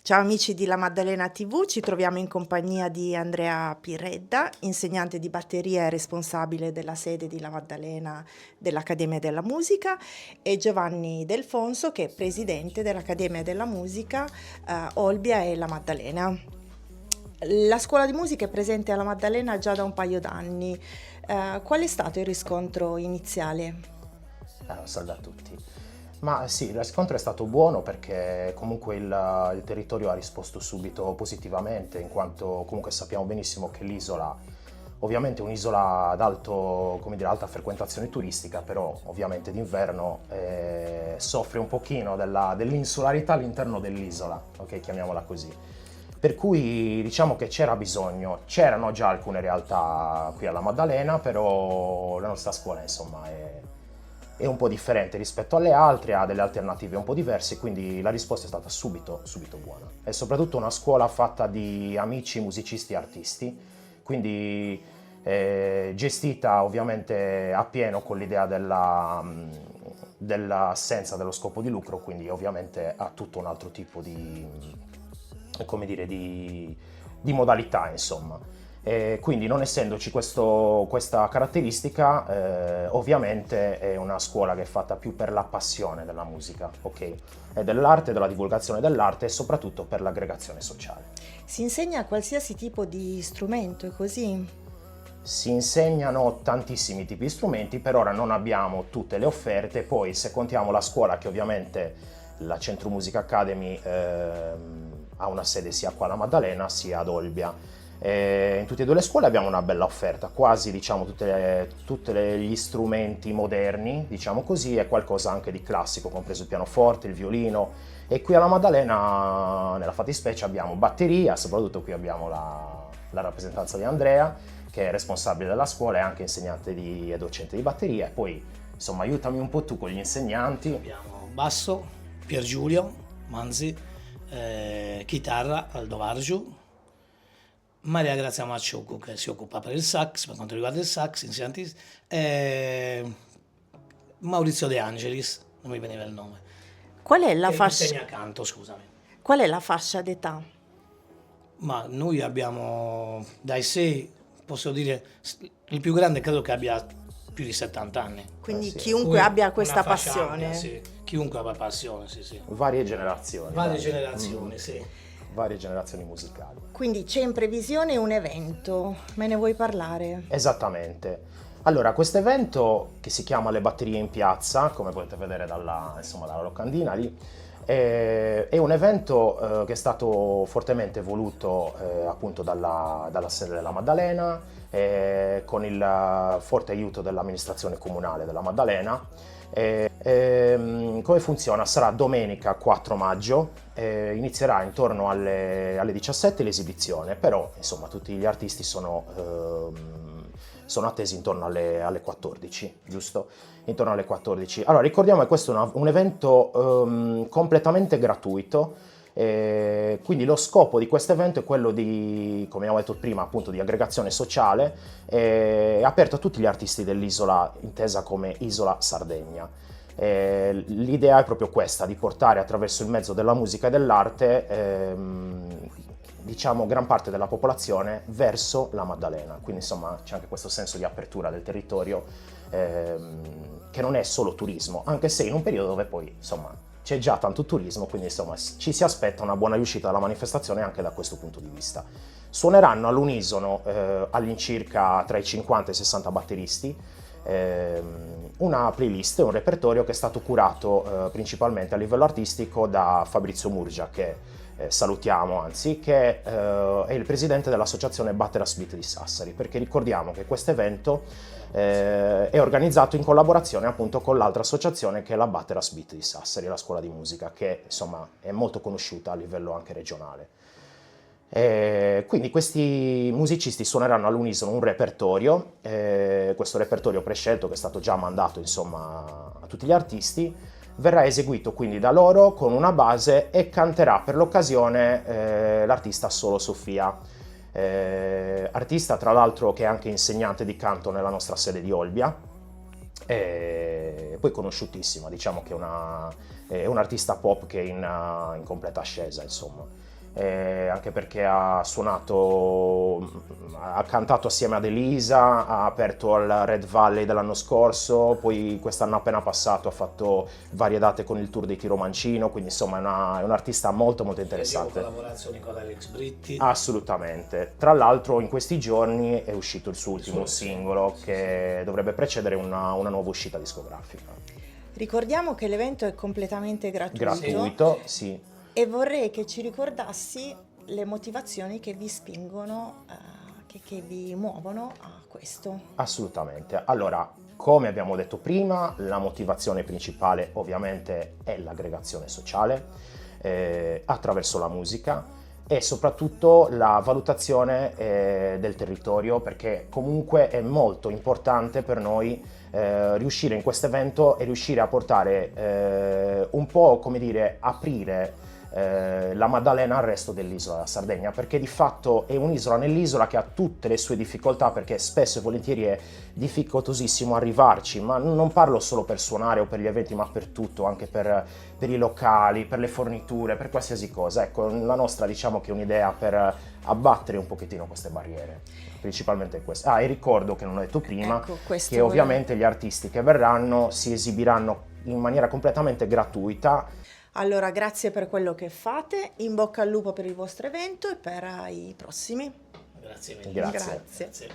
Ciao amici di La Maddalena TV, ci troviamo in compagnia di Andrea Piredda, insegnante di batteria e responsabile della sede di La Maddalena dell'Accademia della Musica, e Giovanni Delfonso, che è presidente dell'Accademia della Musica Olbia e La Maddalena. La scuola di musica è presente alla Maddalena già da un paio d'anni. Qual è stato il riscontro iniziale? Salve a tutti. Ma sì, il riscontro è stato buono perché comunque il territorio ha risposto subito positivamente, in quanto comunque sappiamo benissimo che l'isola, ovviamente è un'isola ad alta frequentazione turistica, però ovviamente d'inverno soffre un pochino dell'insularità all'interno dell'isola, ok, chiamiamola così. Per cui diciamo che c'era bisogno, c'erano già alcune realtà qui alla Maddalena, però la nostra scuola insomma è un po' differente rispetto alle altre, ha delle alternative un po' diverse, quindi la risposta è stata subito buona. È soprattutto una scuola fatta di amici, musicisti e artisti, quindi gestita ovviamente appieno con l'idea dell'assenza dello scopo di lucro, quindi ovviamente ha tutto un altro tipo come dire, di modalità, insomma. Quindi non essendoci questa caratteristica, ovviamente è una scuola che è fatta più per la passione della musica, ok? E dell'arte, della divulgazione dell'arte e soprattutto per l'aggregazione sociale. Si insegna qualsiasi tipo di strumento, è così? Si insegnano tantissimi tipi di strumenti, per ora non abbiamo tutte le offerte, poi se contiamo la scuola che ovviamente la Centro Music Academy ha una sede sia qua alla Maddalena sia ad Olbia. In tutte e due le scuole abbiamo una bella offerta, quasi diciamo tutti gli strumenti moderni, diciamo così, e qualcosa anche di classico, compreso il pianoforte, il violino. E qui alla Maddalena, nella fattispecie, abbiamo batteria, soprattutto qui abbiamo la rappresentanza di Andrea, che è responsabile della scuola e anche insegnante e docente di batteria. E poi, insomma, aiutami un po' tu con gli insegnanti. Abbiamo basso, Pier Giulio Manzi, chitarra Aldo Vargiu, Maria Grazia Macciocco che si occupa per il sax, per quanto riguarda il sax, insegnanti, Maurizio De Angelis, non mi veniva il nome, Qual è la che fascia, insegna canto, scusami. qual è la fascia d'età? Ma noi abbiamo dai 6, posso dire, il più grande credo che abbia più di 70 anni. Quindi Sì. chiunque Poi abbia una questa fascia passione. ampia, sì. Chiunque abbia passione, sì, sì. Varie generazioni. Varie dai. generazioni, sì. Varie generazioni musicali. Quindi c'è in previsione un evento, me ne vuoi parlare? Esattamente. Allora, questo evento che si chiama Le batterie in piazza, come potete vedere dalla locandina lì, è un evento che è stato fortemente voluto appunto dalla sede della Maddalena, con il forte aiuto dell'amministrazione comunale della Maddalena. Come funziona? Sarà domenica 4 maggio, inizierà intorno alle 17 l'esibizione, però insomma tutti gli artisti sono attesi intorno alle 14, giusto? Intorno alle 14. Allora ricordiamo che questo è un evento completamente gratuito, quindi lo scopo di questo evento è quello di, come abbiamo detto prima, appunto di aggregazione sociale, è aperto a tutti gli artisti dell'isola, intesa come Isola Sardegna. L'idea è proprio questa, di portare attraverso il mezzo della musica e dell'arte diciamo gran parte della popolazione verso la Maddalena, quindi insomma c'è anche questo senso di apertura del territorio che non è solo turismo, anche se in un periodo dove poi insomma c'è già tanto turismo, quindi insomma ci si aspetta una buona riuscita della manifestazione anche da questo punto di vista. Suoneranno all'unisono all'incirca tra i 50 e i 60 batteristi, una playlist, un repertorio che è stato curato principalmente a livello artistico da Fabrizio Murgia, che salutiamo anzi, che è il presidente dell'associazione Batteras Beat di Sassari, perché ricordiamo che questo evento è organizzato in collaborazione appunto con l'altra associazione che è la Batteras Beat di Sassari, la scuola di musica, che insomma è molto conosciuta a livello anche regionale. Quindi questi musicisti suoneranno all'unisono un repertorio, questo repertorio prescelto che è stato già mandato insomma a tutti gli artisti, verrà eseguito quindi da loro con una base e canterà per l'occasione l'artista Solo Sofia, artista tra l'altro che è anche insegnante di canto nella nostra sede di Olbia, e poi conosciutissima, diciamo che è un artista pop che è in completa ascesa insomma. anche perché ha suonato, ha cantato assieme ad Elisa, ha aperto al Red Valley dell'anno scorso, poi quest'anno appena passato ha fatto varie date con il tour dei Tiro Mancino, quindi insomma è un artista molto molto interessante. Collaborazione con Alex Britti. Assolutamente. Tra l'altro in questi giorni è uscito il suo ultimo singolo che dovrebbe precedere una nuova uscita discografica. Ricordiamo che l'evento è completamente Gratuito, sì. e vorrei che ci ricordassi le motivazioni che vi spingono, che vi muovono a questo. Assolutamente. Allora, come abbiamo detto prima, la motivazione principale ovviamente è l'aggregazione sociale attraverso la musica e soprattutto la valutazione del territorio, perché comunque è molto importante per noi riuscire in questo evento e riuscire a portare un po', come dire, aprire la Maddalena al resto dell'isola della Sardegna, perché di fatto è un'isola nell'isola che ha tutte le sue difficoltà, perché spesso e volentieri è difficoltosissimo arrivarci, ma non parlo solo per suonare o per gli eventi, ma per tutto, anche per i locali, per le forniture, per qualsiasi cosa. Ecco, la nostra diciamo che è un'idea per abbattere un pochettino queste barriere, principalmente queste. Ah, e ricordo che non ho detto prima che ovviamente gli artisti che verranno si esibiranno in maniera completamente gratuita. Allora, grazie per quello che fate, in bocca al lupo per il vostro evento e per i prossimi. Grazie mille. Grazie. Grazie.